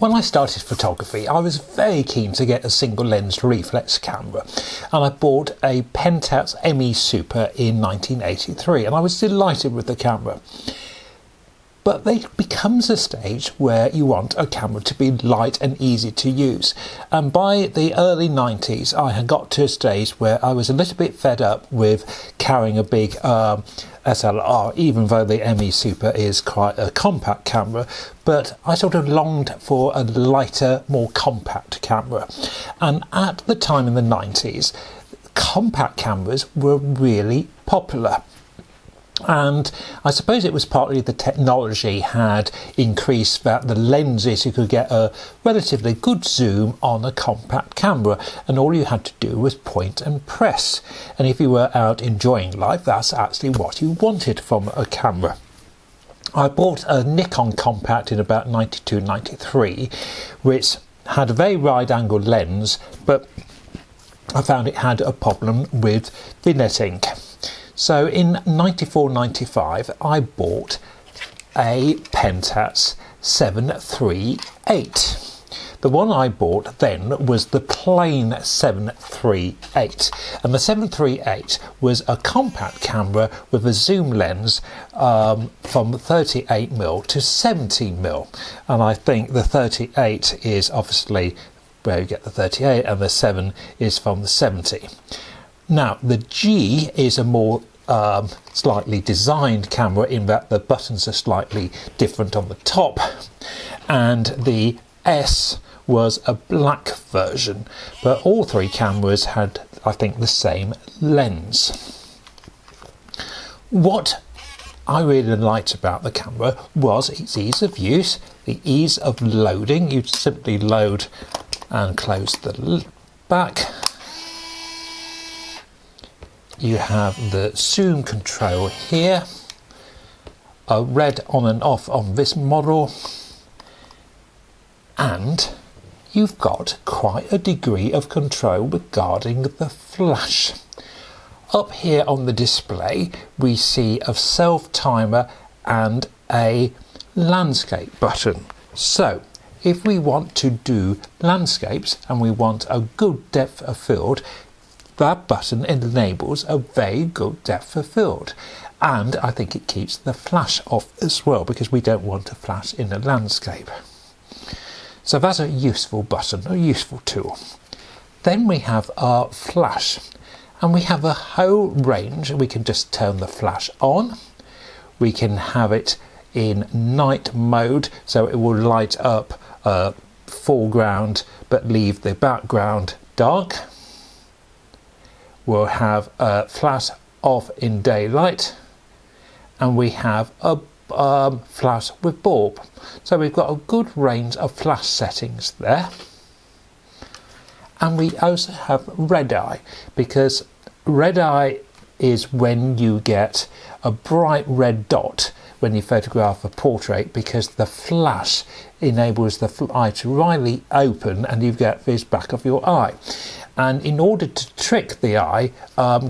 When I started photography, I was very keen to get a single lens reflex camera, and I bought a Pentax ME Super in 1983, and I was delighted with the camera. But there becomes a stage where you want a camera to be light and easy to use. And by the early 90s, I had got to a stage where I was a little bit fed up with carrying a big SLR, even though the ME Super is quite a compact camera. But I sort of longed for a lighter, more compact camera. And at the time in the 90s, compact cameras were really popular. And I suppose it was partly the technology had increased, that the lenses, you could get a relatively good zoom on a compact camera, and all you had to do was point and press. And if you were out enjoying life, that's actually what you wanted from a camera. I bought a Nikon compact in about 92, 93, which had a very wide angle lens, but I found it had a problem with vignetting. So in 94-95 I bought a Pentax 738. The one I bought then was the plain 738, and the 738 was a compact camera with a zoom lens from 38mm to 70mm, and I think the 38 is obviously where you get the 38 and the 7 is from the 70. Now the G is a more slightly designed camera in that the buttons are slightly different on the top, and the S was a black version, but all three cameras had, I think, the same lens. What I really liked about the camera was its ease of use, the ease of loading. You'd simply load and close the back. You have the zoom control here, a red on and off on this model, and you've got quite a degree of control regarding the flash. Up here on the display we see a self timer and a landscape button. So if we want to do landscapes and we want a good depth of field, that button enables a very good depth of field, and I think it keeps the flash off as well, because we don't want a flash in a landscape. So that's a useful button, a useful tool. Then we have our flash, and we have a whole range. We can just turn the flash on, we can have it in night mode, so it will light up foreground but leave the background dark. We'll have a flash off in daylight, and we have a flash with bulb. So we've got a good range of flash settings there. And we also have red eye, because red eye is when you get a bright red dot when you photograph a portrait, because the flash enables the eye to really open and you get this back of your eye. And in order to trick the eye,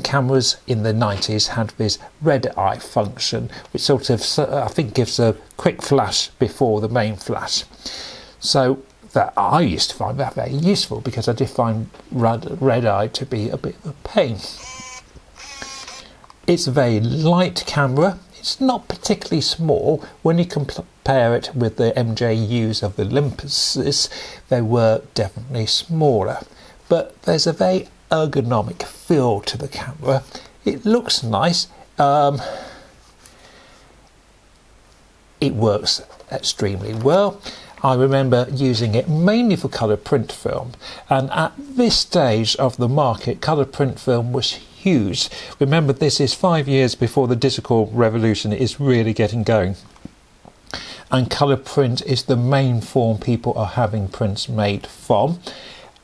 cameras in the 90s had this red eye function, which sort of, I think, gives a quick flash before the main flash. So that I used to find that very useful, because I did find red eye to be a bit of a pain. It's a very light camera. It's not particularly small. When you compare it with the MJUs of the Olympuses, they were definitely smaller. But there's a very ergonomic feel to the camera. It looks nice. It works extremely well. I remember using it mainly for colour print film, and at this stage of the market, colour print film was huge. Remember, this is 5 years before the digital revolution is really getting going, and colour print is the main form people are having prints made from.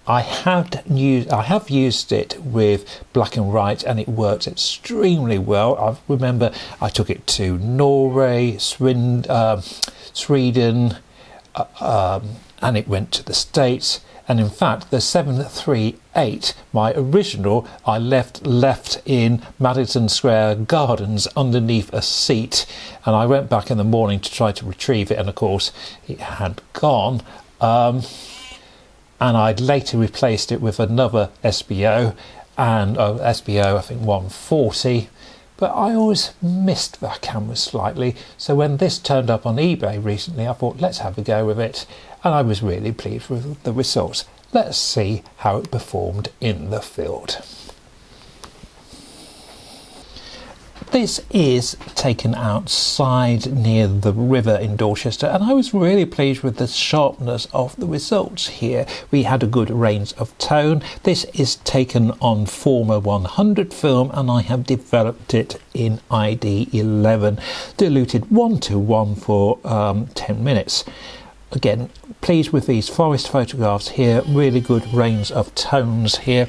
I have used it with black and white, and it works extremely well. I remember I took it to Norway, Sweden, and it went to the States. And in fact, the 738, my original, I left in Madison Square Gardens underneath a seat, and I went back in the morning to try to retrieve it, and of course it had gone. and I'd later replaced it with another Espio, and Espio I think 140, but I always missed that camera slightly, so when this turned up on eBay recently I thought let's have a go with it, and I was really pleased with the results. Let's see how it performed in the field. This is taken outside near the river in Dorchester, and I was really pleased with the sharpness of the results here. We had a good range of tone. This is taken on former 100 film, and I have developed it in ID11, diluted 1:1 for 10 minutes. Again, pleased with these forest photographs here, really good range of tones here.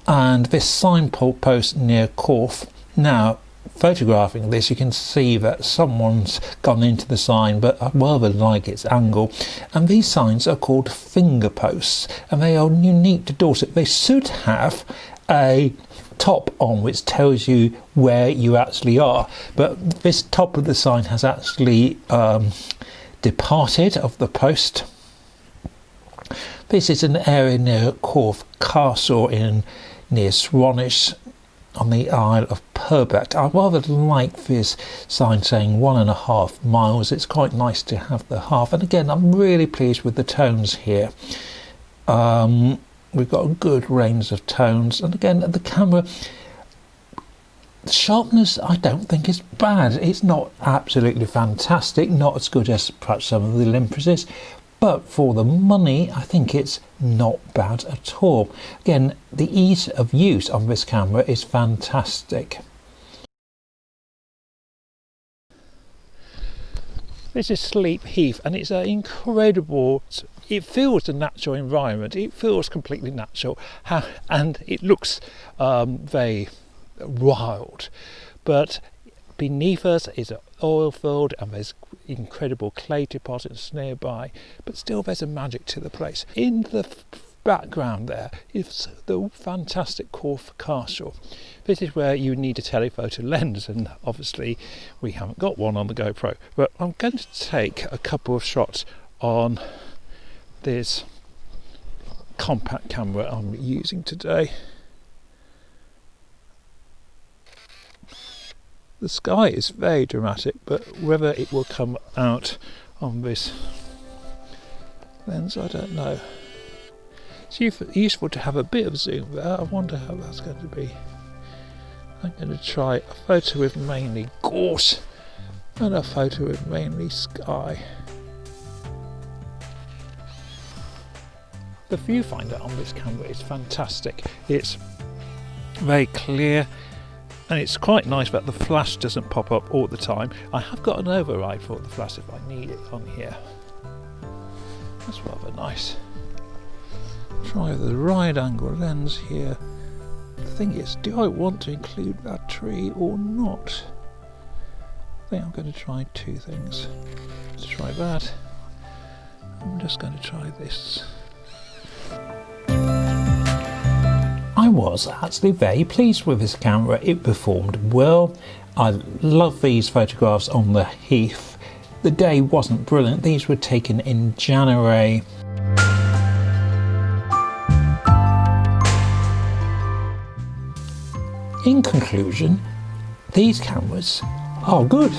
And this signpost near Corfe. Now, photographing this, you can see that someone's gone into the sign, but I rather like its angle. And these signs are called finger posts, and they are unique to Dorset. They should have a top on which tells you where you actually are, but this top of the sign has actually departed of the post. This is an area near Corfe Castle near Swanage on the Isle of Purbeck. I rather like this sign saying 1.5 miles. It's quite nice to have the half, and again I'm really pleased with the tones here. We've got a good range of tones, and again the camera, the sharpness I don't think is bad. It's not absolutely fantastic, not as good as perhaps some of the Olympuses, but for the money I think it's not bad at all. Again, the ease of use of this camera is fantastic. This is Sleep Heath, and it's an incredible, it feels a natural environment, it feels completely natural, and it looks very wild, but beneath us is an oil field and there's incredible clay deposits nearby, but still there's a magic to the place. In the background there is the fantastic Corfe Castle. This is where you need a telephoto lens, and obviously we haven't got one on the GoPro, but I'm going to take a couple of shots on this compact camera I'm using today. The sky is very dramatic, but whether it will come out on this lens, I don't know. It's useful to have a bit of zoom there. I wonder how that's going to be. I'm going to try a photo with mainly gorse and a photo with mainly sky. The viewfinder on this camera is fantastic. It's very clear, and it's quite nice that the flash doesn't pop up all the time. I have got an override for the flash if I need it on here. That's rather nice. Try the wide angle lens here. The thing is, do I want to include that tree or not? I think I'm going to try two things. Let's try that. I'm just going to try this. I was actually very pleased with this camera. It performed well. I love these photographs on the heath. The day wasn't brilliant. These were taken in January. In conclusion, these cameras are good.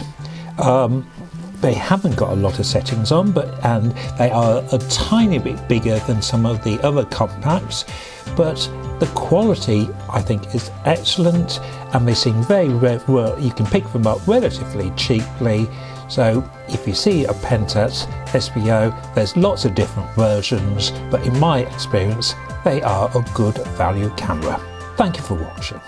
They haven't got a lot of settings on, and they are a tiny bit bigger than some of the other compacts, but the quality I think is excellent, and they seem very well. You can pick them up relatively cheaply. So if you see a Pentax Espio, there's lots of different versions, but in my experience they are a good value camera. Thank you for watching.